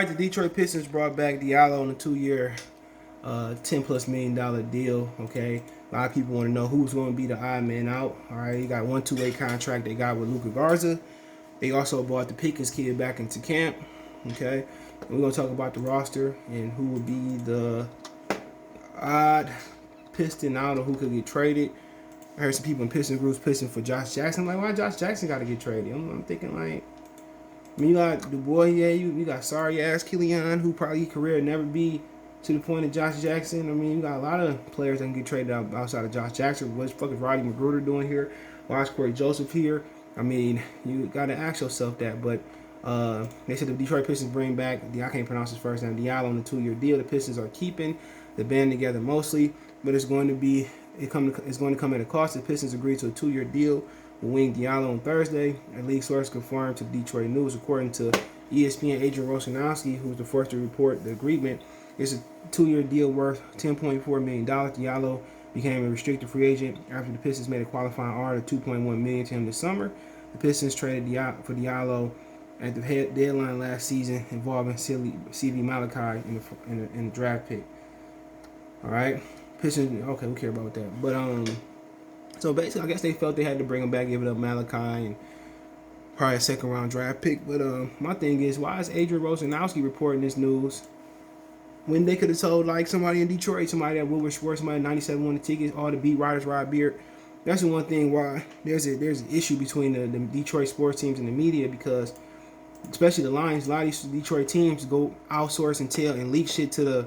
right, the Detroit Pistons brought back Diallo on a 2-year, $10+ million deal. Okay, a lot of people want to know who's going to be the odd man out. All right, you got one two-way contract they got with Luka Garza. They also brought the Pickens kid back into camp. Okay, and we're gonna talk about the roster and who would be the odd Piston out or who could get traded. I heard some people in Piston groups pissing for Josh Jackson. I'm like, why Josh Jackson got to get traded? I'm thinking like, I mean, you got Du Bois, you got sorry ass Killian, who probably career never be to the point of Josh Jackson. I mean, you got a lot of players that can get traded outside of Josh Jackson. What the fuck is Roddy Magruder doing here? Why is Corey Joseph here? I mean, you got to ask yourself that. But they said the Detroit Pistons bring back, I can't pronounce his first name, Diallo on the 2-year deal. The Pistons are keeping the band together mostly, but it's going to come at a cost. The Pistons agreed to a 2-year deal with Wing Diallo on Thursday. A league source confirmed to Detroit News. According to ESPN, Adrian Wojnarowski, who was the first to report the agreement, it's a 2-year deal worth $10.4 million. Diallo became a restricted free agent after the Pistons made a qualifying offer of $2.1 million to him this summer. The Pistons traded for Diallo at the deadline last season, involving C.V. Malachi in the draft pick. All right, Pistons. Okay, we care about that. But so basically, I guess they felt they had to bring him back, give it up Malachi, and probably a second-round draft pick. But my thing is, why is Adrian Wojnarowski reporting this news when they could have told like somebody in Detroit, somebody at Woodward Sports, somebody at 97 won the tickets, all the beat writers, Rod Beard. That's the one thing why there's an issue between the Detroit sports teams and the media, because especially the Lions, a lot of these Detroit teams go outsource and tell and leak shit to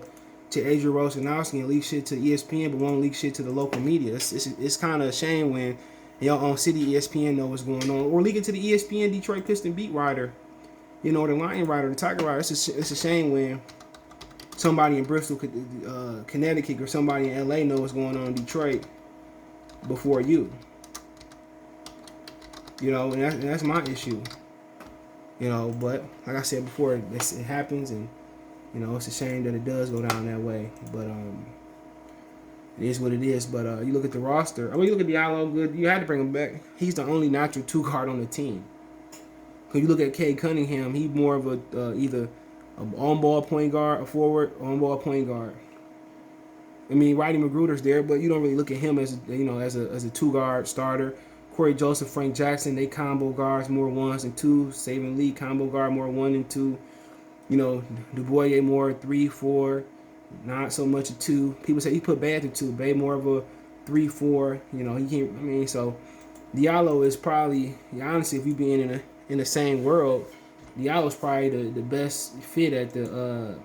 Adrian Wojnarowski and leak shit to ESPN, but won't leak shit to the local media. It's kind of a shame when y'all own city ESPN know what's going on, or leak it to the ESPN Detroit Piston beat writer, the Lion writer, the Tiger writer. It's a shame when somebody in Bristol, Connecticut, or somebody in LA know what's going on in Detroit before you. And that's my issue. But like I said before, it happens, and it's a shame that it does go down that way. But it is what it is. But you look at the roster. I mean, you look at Diallo. Good. You had to bring him back. He's the only natural 2-guard on the team. Because you look at Cade Cunningham, he's more of a either an on-ball point guard, a forward, on-ball point guard. I mean, Roddy Magruder's there, but you don't really look at him as a 2-guard starter. Corey Joseph, Frank Jackson, they combo guards, more 1s and 2s. Saban Lee, combo guard, more 1 and 2. Du Bois more 3, 4, not so much a 2. People say he put Bay at the 2. Bay more of a 3, 4. He can't. I mean, so Diallo is probably, honestly, if we being in the same world, Diallo's probably the best fit at the.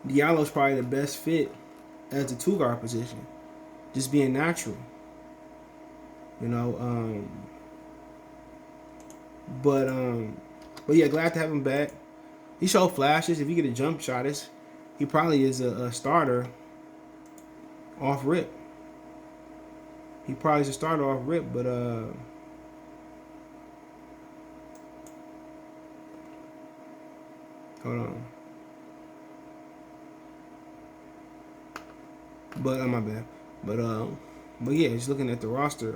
Diallo's probably the best fit as the 2-guard position, just being natural. But yeah, glad to have him back. He showed flashes. If you get a jump shot, he probably is a starter off rip. He probably is a starter off rip, but hold on. But my bad. But yeah, just looking at the roster,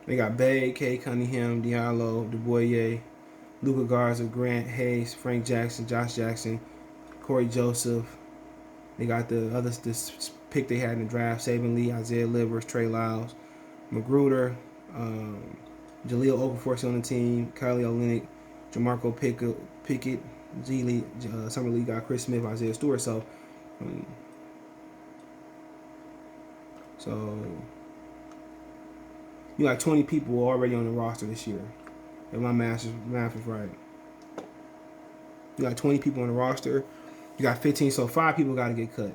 they got Bay, Cade Cunningham, Diallo, Du Bois, Luka Garza, Grant Hayes, Frank Jackson, Josh Jackson, Corey Joseph. They got this pick they had in the draft: Saban Lee, Isaiah Livers, Trey Lyles, Magruder, Jahlil Okafor on the team, Kylie Olynyk, Jamarco Pickett, G Lee, Summer League got Chris Smith, Isaiah Stewart. So you got 20 people already on the roster this year. If my math is right. You got 20 people on the roster. You got 15, so 5 people got to get cut.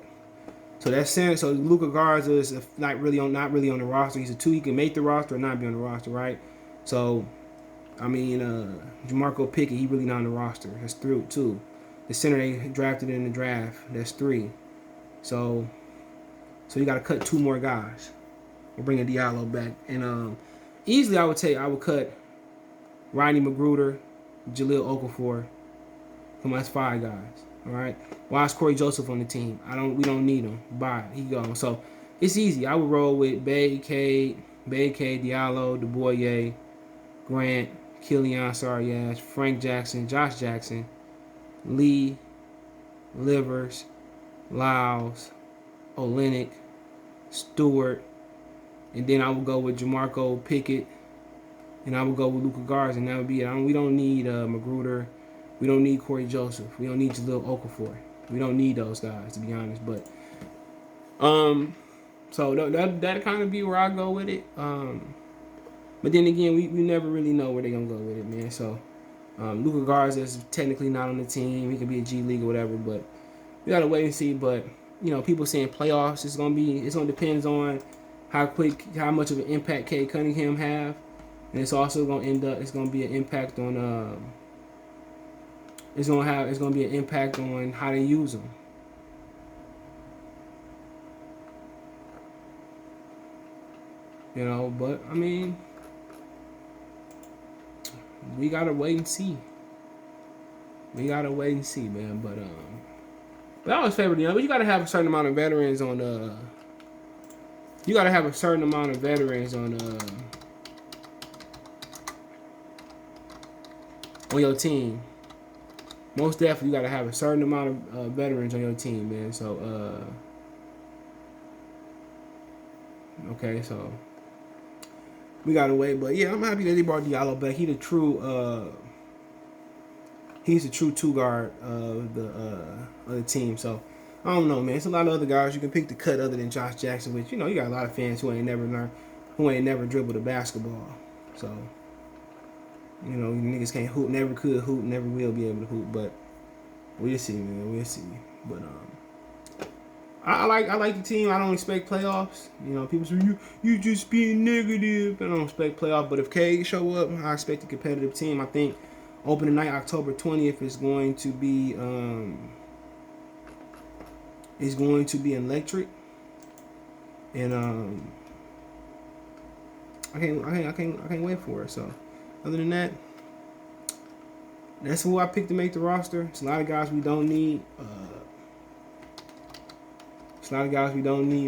So that's saying, so Luka Garza is not really on the roster. He's a 2. He can make the roster or not be on the roster, right? So, I mean, Jamarco Pickett, he really not on the roster. That's 2. The center they drafted in the draft, that's 3. So you got to cut 2 more guys. We'll bring a Diallo back, and easily I would cut Rodney Magruder, Jahlil Okafor. Come on, that's 5 guys. All right. Why is Corey Joseph on the team? We don't need him. Bye. He gone. So it's easy. I would roll with Bay, Cade, Diallo, Du Bois, Grant, Killian Sarias, Frank Jackson, Josh Jackson, Lee, Livers, Lyles, Olenek, Stewart, and then I would go with Jamarco Pickett, and I would go with Luka Garza, and that would be it. We don't need Magruder. We don't need Corey Joseph. We don't need Jalil Okafor. We don't need those guys, to be honest. But so that kind of be where I go with it. But then again, we never really know where they're gonna go with it, man. So Luka Garza is technically not on the team. He can be a G League or whatever, but we gotta wait and see. But people saying playoffs. It's gonna depend on how much of an impact Cade Cunningham have, and it's also gonna it's gonna be an impact on it's gonna be an impact on how they use them. But I mean, we gotta wait and see. Man. But I always favor but you gotta have a certain amount of veterans on on your team. Most definitely, you gotta have a certain amount of veterans on your team, man. So okay, so we gotta wait. But yeah, I'm happy that they brought Diallo back. He's the true two guard of the team. So I don't know, man. It's a lot of other guys you can pick the cut other than Josh Jackson, which you got a lot of fans who ain't never dribbled a basketball. So niggas can't hoop, never could hoop, never will be able to hoop. But we'll see, man. We'll see. But I like the team. I don't expect playoffs. People say you just being negative. I don't expect playoffs. But if Cade show up, I expect a competitive team. I think opening night October 20th is going to be electric, and I can't wait for it. So other than that, that's who I picked to make the roster. It's a lot of guys we don't need.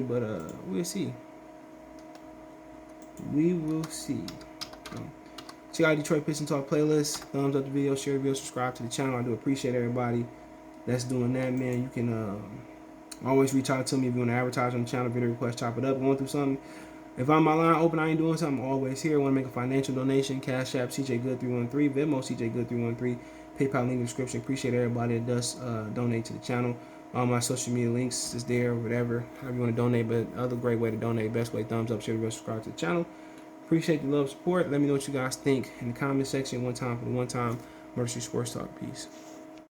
But we'll see. We will see. Check out Detroit Pistons Talk playlist. Thumbs up the video, share the video, subscribe to the channel. I do appreciate everybody that's doing that, man. You can always reach out to me if you want to advertise on the channel, video request, chop it up, going through something. If I'm my line open, I ain't doing something, I'm always here. Want to make a financial donation, Cash App, CJGood313, Venmo, CJGood313, PayPal link in the description. Appreciate everybody that does donate to the channel. All my social media links is there, whatever. However you want to donate, but other great way to donate, best way, thumbs up, share the video, subscribe to the channel. Appreciate the love, support. Let me know what you guys think in the comment section. One time for the one time. Mercy Sports Talk. Peace.